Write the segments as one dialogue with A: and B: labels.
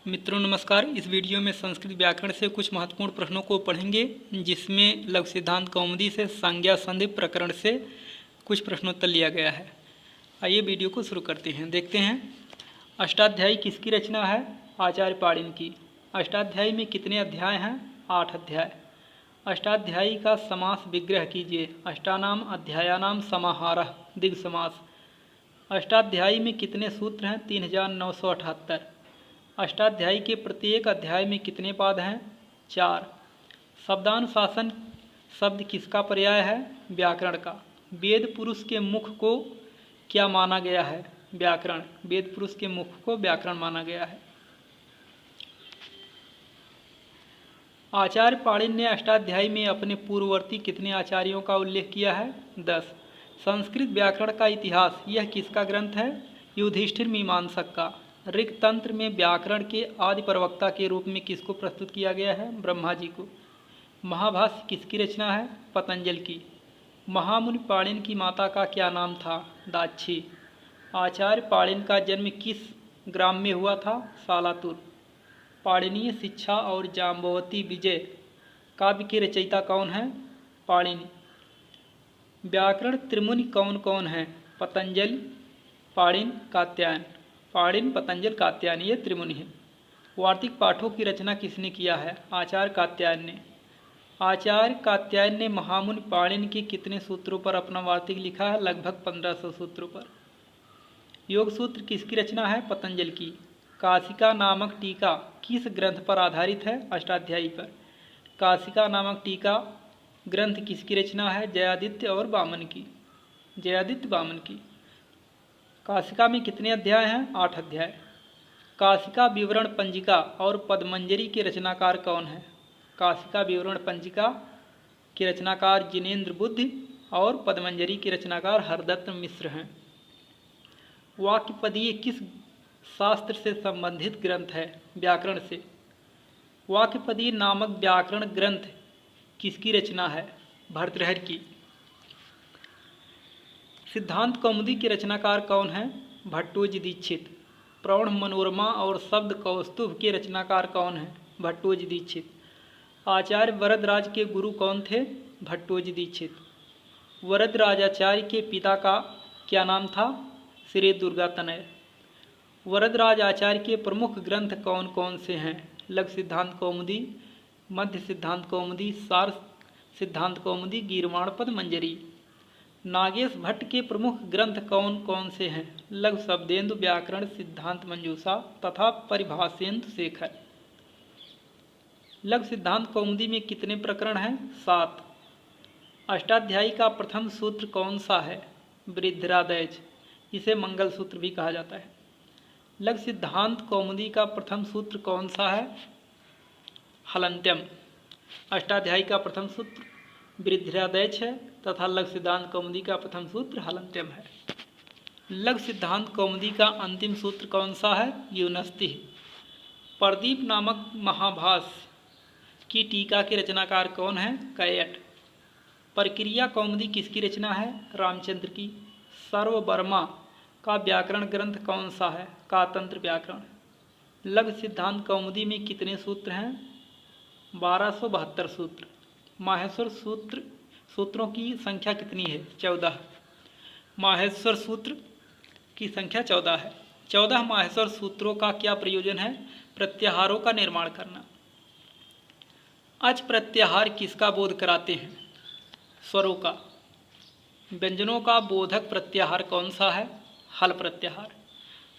A: मित्रों नमस्कार। इस वीडियो में संस्कृत व्याकरण से कुछ महत्वपूर्ण प्रश्नों को पढ़ेंगे, जिसमें लघु सिद्धांत कौमुदी से संज्ञा संधि प्रकरण से कुछ प्रश्नोत्तर लिया गया है। आइए वीडियो को शुरू करते हैं। देखते हैं, अष्टाध्यायी किसकी रचना है? आचार्य पाणिनि की। अष्टाध्यायी में कितने अध्याय हैं? 8 अध्याय। अष्टाध्यायी का समास विग्रह कीजिए। अष्टानाम अध्यायानाम समाहारः दिग् समास। अष्टाध्यायी में कितने सूत्र हैं? 3978। अष्टाध्यायी के प्रत्येक अध्याय में कितने पाद हैं? 4। शब्दानुशासन शब्द किसका पर्याय है? व्याकरण का। वेद पुरुष के मुख को क्या माना गया है? व्याकरण। वेद पुरुष के मुख को व्याकरण माना गया है। आचार्य पाणिनि ने अष्टाध्यायी में अपने पूर्ववर्ती कितने आचार्यों का उल्लेख किया है? 10। संस्कृत व्याकरण का इतिहास यह किसका ग्रंथ है? युधिष्ठिर मीमांसक का। ऋग तंत्र में व्याकरण के आदि प्रवक्ता के रूप में किसको प्रस्तुत किया गया है? ब्रह्मा जी को। महाभाष्य किसकी रचना है? पतंजलि की। महामुनि पाणिनि की माता का क्या नाम था? दाक्षी। आचार्य पाणिनि का जन्म किस ग्राम में हुआ था? सालातुर। पाणिनीय शिक्षा और जाम्बवती विजय काव्य के रचयिता कौन है? पाणिनि। व्याकरण त्रिमुनि कौन कौन है? पतंजलि, पाणिनि, कात्यायन। पाणिनि, पतंजलि, कात्यायन ये त्रिमुनि हैं। वार्तिक पाठों की रचना किसने किया है? आचार्य कात्यायन ने। आचार्य कात्यायन ने महामुनि पाणिनि के कितने सूत्रों पर अपना वार्तिक लिखा है? लगभग 1500 सूत्रों पर। योग सूत्र किसकी रचना है? पतंजलि की। काशिका नामक टीका किस ग्रंथ पर आधारित है? अष्टाध्यायी पर। काशिका नामक टीका ग्रंथ किसकी रचना है? जयादित्य और वामन की। जयादित्य वामन की। काशिका में कितने अध्याय हैं? 8 अध्याय। काशिका विवरण पंजिका और पद्मंजरी के रचनाकार कौन है? काशिका विवरण पंजिका के रचनाकार जिनेन्द्र बुद्ध और पद्मंजरी के रचनाकार हरदत्त मिश्र हैं। वाक्यपदीय किस शास्त्र से संबंधित ग्रंथ है? व्याकरण से। वाक्यपदीय नामक व्याकरण ग्रंथ किसकी रचना है? भर्तृहरि की। सिद्धांत कौमुदी के रचनाकार कौन है? भट्टोजी दीक्षित। प्रौढ़ मनोरमा और शब्द कौस्तुभ के रचनाकार कौन है? भट्टोजी दीक्षित। आचार्य वरदराज के गुरु कौन थे? भट्टोजी दीक्षित। वरदराजाचार्य के पिता का क्या नाम था? श्री दुर्गातनय। वरदराज आचार्य के प्रमुख ग्रंथ कौन कौन से हैं? लघु सिद्धांत कौमुदी, मध्य सिद्धांत कौमुदी, सार सिद्धांत कौमुदी, गीर्वाण पद्मंजरी। नागेश भट्ट के प्रमुख ग्रंथ कौन कौन से हैं? लघु शब्देन्दु व्याकरण, सिद्धांत मंजूषा तथा परिभाषेन्दु शेखर। लघु सिद्धांत कौमुदी में कितने प्रकरण हैं? 7। अष्टाध्यायी का प्रथम सूत्र कौन सा है? वृद्धिरादैच। इसे मंगल सूत्र भी कहा जाता है। लघु सिद्धांत कौमुदी का प्रथम सूत्र कौन सा है? हलन्त्यम। अष्टाध्यायी का प्रथम सूत्र वृद्धिरादैच है तथा लघु सिद्धांत कौमुदी का प्रथम सूत्र हलन्त्यम है। लघु सिद्धांत कौमुदी का अंतिम सूत्र कौन सा है? यूनस्ति। प्रदीप नामक महाभाष्य की टीका के रचनाकार कौन है? कैयट। प्रक्रिया कौमुदी किसकी रचना है? रामचंद्र की। सर्ववर्मा का व्याकरण ग्रंथ कौन सा है? कातंत्र व्याकरण। लघु सिद्धांत कौमुदी में कितने सूत्र हैं? 1272 सूत्र। माहेश्वर सूत्रों की संख्या कितनी है? 14। माहेश्वर सूत्र की संख्या 14 है। 14 माहेश्वर सूत्रों का क्या प्रयोजन है? प्रत्याहारों का निर्माण करना। अच प्रत्याहार किसका बोध कराते हैं? स्वरों का। व्यंजनों का बोधक प्रत्याहार कौन सा है? हल प्रत्याहार।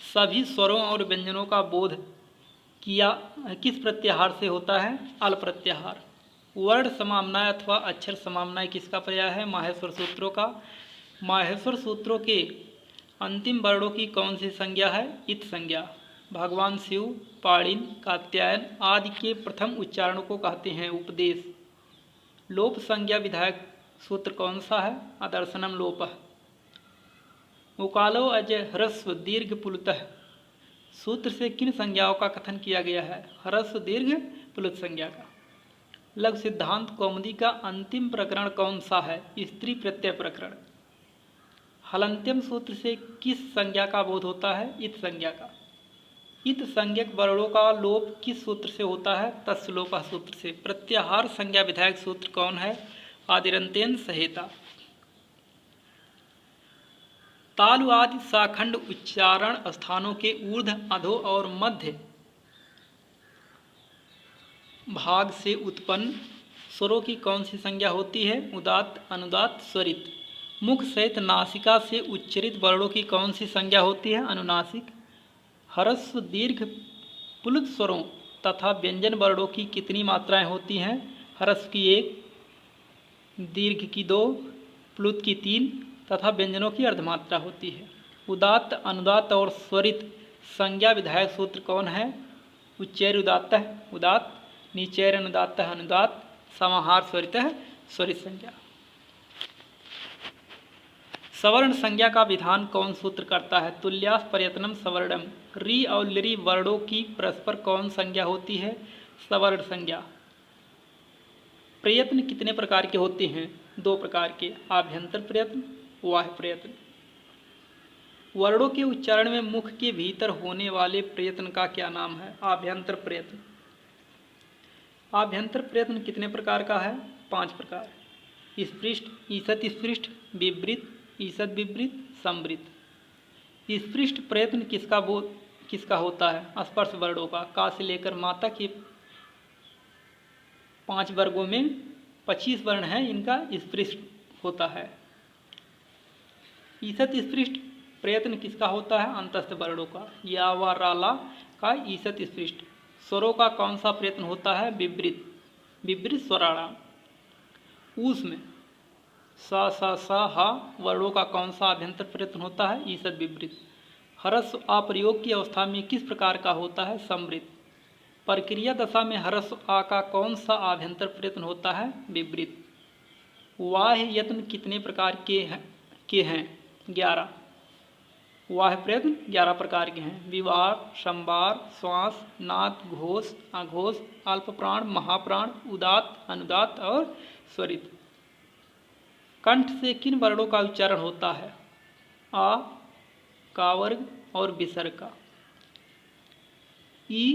A: सभी स्वरों और व्यंजनों का बोध किया किस प्रत्याहार से होता है? अल प्रत्याहार। वर्ण समाम्नाय अथवा अक्षर समाम्नाय किसका पर्याय है? माहेश्वर सूत्रों का। माहेश्वर सूत्रों के अंतिम वर्णों की कौन सी संज्ञा है? इत संज्ञा। भगवान शिव, पाणिनि, कात्यायन आदि के प्रथम उच्चारण को कहते हैं उपदेश। लोप संज्ञा विधायक सूत्र कौन सा है? अदर्शनम लोपः। उकालो अज ह्रस्व दीर्घ पुलुतः सूत्र से किन संज्ञाओं का कथन किया गया है? ह्रस्व दीर्घ पुलुत संज्ञा का। लघु सिद्धांत कौमुदी का अंतिम प्रकरण कौन सा है? स्त्री प्रत्यय प्रकरण। हलन्त्यम सूत्र से किस संज्ञा का बोध होता है? इत संज्ञा का। इत संज्ञक वर्णों का लोप किस सूत्र से होता है? तत्सलोपा सूत्र से। प्रत्याहार संज्ञा विधायक सूत्र कौन है? आदिरंतेन संहिता। तालु आदि साखंड उच्चारण स्थानों के ऊर्ध्व, अधो और मध्य भाग से उत्पन्न स्वरों की कौन सी संज्ञा होती है? उदात्त, अनुदात्त, स्वरित। मुख सहित नासिका से उच्चरित वर्णों की कौन सी संज्ञा होती है? अनुनासिक। ह्रस्व, दीर्घ, प्लुत स्वरों तथा व्यंजन वर्णों की कितनी मात्राएं होती हैं? ह्रस्व की 1, दीर्घ की 2, प्लुत की 3 तथा व्यंजनों की अर्धमात्रा होती है। उदात्त, अनुदात्त और स्वरित संज्ञा विधायक सूत्र कौन है? उच्चैर उदात्त उदात्त, नीचैर अनुदात्त अनुदात्त, समाहार स्वरित स्वरित संज्ञा। सवर्ण संज्ञा का विधान कौन सूत्र करता है? तुल्यास प्रयत्नम सवर्णम। री और लिरी वर्णों की परस्पर कौन संज्ञा होती है? सवर्ण संज्ञा। प्रयत्न कितने प्रकार के होते हैं? 2 प्रकार के, आभ्यंतर प्रयत्न, बाह्य प्रयत्न। वर्णों के उच्चारण में मुख के भीतर होने वाले प्रयत्न का क्या नाम है? आभ्यंतर प्रयत्न। आभ्यंतर प्रयत्न कितने प्रकार का है? 5 प्रकार। स्पृष्ट, ईषत् स्पृष्ट, विवृत, ईषद विवृत, संवृत। स्पृष्ट प्रयत्न किसका होता है? स्पर्श वर्णों का। का से लेकर माता के 5 वर्गों में 25 वर्ण हैं, इनका स्पृष्ट होता है। ईषद स्पृष्ट प्रयत्न किसका होता है? अंतस्थ वर्णों का। या व राला का ईषद स्पृष्ट। स्वरों का कौन सा प्रयत्न होता है? विवृत, विवृत स्वराणाम। ऊस में सा सा सा हा वर्णों का कौन सा आभ्यंतर प्रयत्न होता है? ईषद विवृत। ह्रस्व अप्रयोग की अवस्था में किस प्रकार का होता है? संवृत। प्रक्रिया दशा में ह्रस्व आ का कौन सा आभ्यंतर प्रयत्न होता है? विवृत। वाह्य यत्न कितने प्रकार के हैं? 11। वाह्य प्रयत्न 11 प्रकार के हैं। विवार, संवार, श्वास, नाद, घोष, अघोष, अल्प प्राण, महाप्राण, उदात्त, अनुदात्त और स्वरित। कंठ से किन वर्णों का उच्चारण होता है? आ, का वर्ग और विसर्ग का। ई,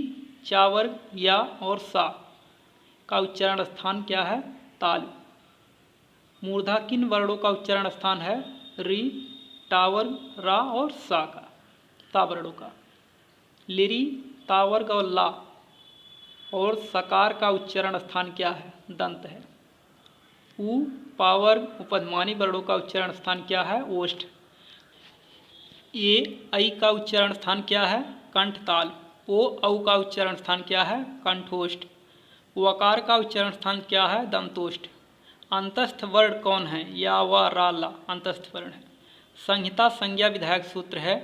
A: चा वर्ग, या और सा का उच्चारण स्थान क्या है? तालु। मूर्धा किन वर्णों का उच्चारण स्थान है? री, टा वर्ग, रा और सा का, ता वर्णों का। लिरी, ता वर्ग और ला और सकार का उच्चारण स्थान क्या है? दंत है। उ, पा वर्ग, उपध्मानी वर्णों का उच्चारण स्थान क्या है? ओष्ठ। ए, ऐ का उच्चारण स्थान क्या है? कंठ ताल। ओ, औ का उच्चारण स्थान क्या है? कंठोष्ठ। वकार का उच्चारण स्थान क्या है? दंतोष्ठ। अंतस्थ वर्ण कौन है? या व रा ला अंतस्थ वर्ण है। संहिता संज्ञा विधायक सूत्र है।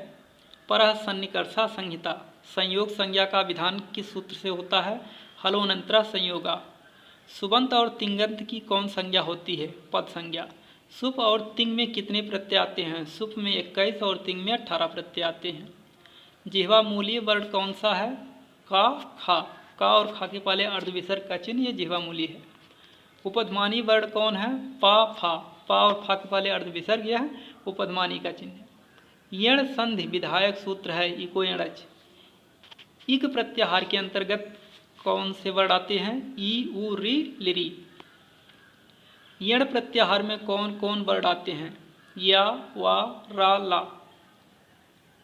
A: परः सन्निकर्षा संहिता। संयोग संज्ञा का विधान किस सूत्र से होता है? हलोनंतरा संयोगा। सुबंत और तिंगंत की कौन संज्ञा होती है? पद संज्ञा। सुप और तिंग में कितने प्रत्यय आते हैं? सुप में 21 और तिंग में 18 प्रत्यय आते हैं। जिह्वा मूलीय वर्ण कौन सा है? का, खा। का और खा के पहले अर्धविसर्ग का चिन्ह, ये जिह्वा मूलीय है। उपध्मानी वर्ण कौन है? पा, फा। पा और फा के पहले अर्धविसर्ग, यह उपध्मानी का चिन्ह है। यण संधि विधायक सूत्र है इको यणच। इक प्रत्याहार के अंतर्गत कौन से वर्ण आते हैं? ई, उ, री, लिरी। यण प्रत्याहार में कौन कौन वर्ण आते हैं? या, वा, रा, ला।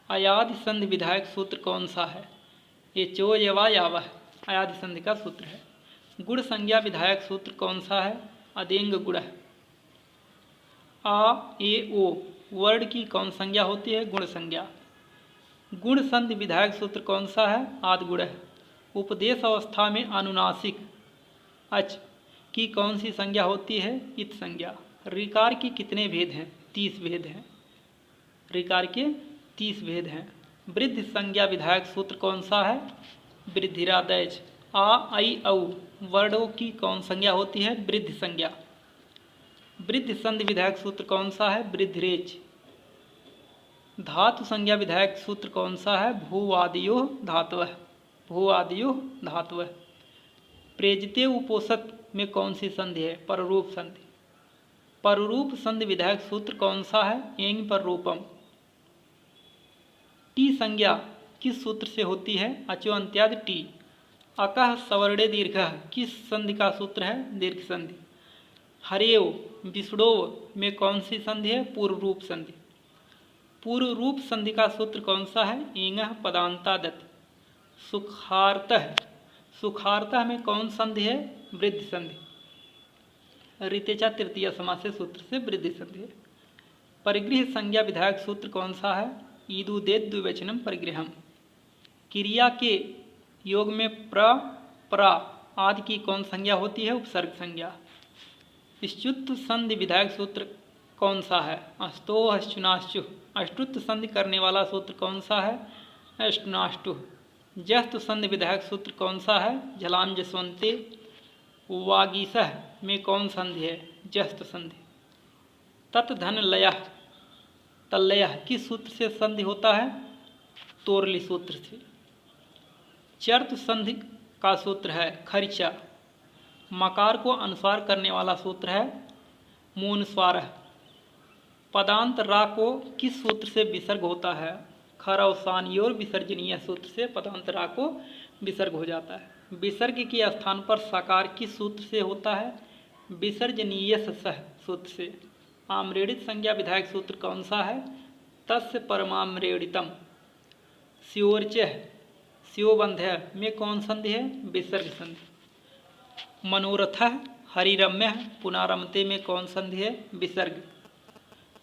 A: अयादि संधि विधायक सूत्र कौन सा है? ये चो, यवा, यावह अयादि संधि का सूत्र है। गुण संज्ञा विधायक सूत्र कौन सा है? अदेंग गुण है। आ, ए, ओ वर्ण की कौन संज्ञा होती है? गुण संज्ञा। गुण संधि विधायक सूत्र कौन सा है? आदि गुण है। उपदेश अवस्था में अनुनासिक अच की कौन सी संज्ञा होती है? इत संज्ञा। ऋकार के कितने भेद हैं? 30 भेद हैं। ऋकार के 30 भेद हैं। वृद्धि संज्ञा विधायक सूत्र कौन सा है? वृद्धिरादैच। आ, ऐ, औ वर्णों की कौन संज्ञा होती है? वृद्धि संज्ञा। वृद्धि संधि विधायक सूत्र कौन सा है? वृद्धिरेच। धातु संज्ञा विधायक सूत्र कौन सा है? भूवादियो धातवः। भूवादियो धातवः। प्रेजिते उपोषक में कौन सी संधि है? पररूप संधि। पररूप संधि विधायक सूत्र कौन सा है? एंग पर रूपम। टी संज्ञा किस सूत्र से होती है? अचो अंत्याद टी। अकः सवर्णे दीर्घः किस संधि का सूत्र है? दीर्घ संधि। हरेव विष्णोव में कौन सी संधि है? पूर्व रूप संधि। पूर्व रूप संधि का सूत्र कौन सा है? इंगः पदांतादत। सुखार्तः, सुखार्तः में कौन संधि है? वृद्धि संधि। ऋतेचा तृतीय समास सूत्र से वृद्धि संधि है। परिगृह संज्ञा विधायक सूत्र कौन सा है? ईदुदेत द्विवचनम परिगृहम। क्रिया के योग में प्रा आदि की कौन संज्ञा होती है? उपसर्ग संज्ञा। स्तुत संधि विधायक सूत्र कौन सा है? अस्तो अश्चुनाश्चु। अष्टुत संधि करने वाला सूत्र कौन सा है? अष्टुनाष्टु। जस्तु संधि विधायक सूत्र कौन सा है? झलाम जसवंते। वागीसह में कौन संधि है? जस्त संधि। तत्धन लयः तल्लयः किस सूत्र से संधि होता है? तोरली सूत्र से। चर्त संधि का सूत्र है खरिचा। मकार को अनुस्वार करने वाला सूत्र है मूनस्वारः। पदांत रा को किस सूत्र से विसर्ग होता है? खरवसानियोर विसर्जनीय सूत्र से पदांत रा को विसर्ग हो जाता है। विसर्ग के स्थान पर सकार किस सूत्र से होता है? विसर्जनीय सह सूत्र से। आम्रेडित संज्ञा विधायक सूत्र कौन सा है? तस्य परमाम्रेडितम। स्योर्चः स्योबंध्य में कौन संधि है? विसर्ग संधि। मनोरथः हरिरम्यः पुनारमते में कौन संधि है? विसर्ग।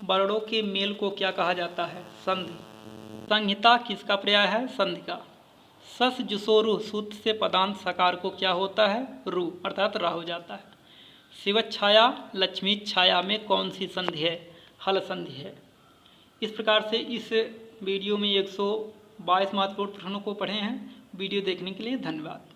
A: वर्णों के मेल को क्या कहा जाता है? संधि। संहिता किसका पर्याय है? संधि का। सस जुसोरु सूत्र से पदांत सकार को क्या होता है? रु अर्थात रा हो जाता है। शिवच्छाया लक्ष्मी छाया में कौन सी संधि है? हल संधि है। इस प्रकार से इस वीडियो में 122 महत्वपूर्ण प्रश्नों को पढ़े हैं। वीडियो देखने के लिए धन्यवाद।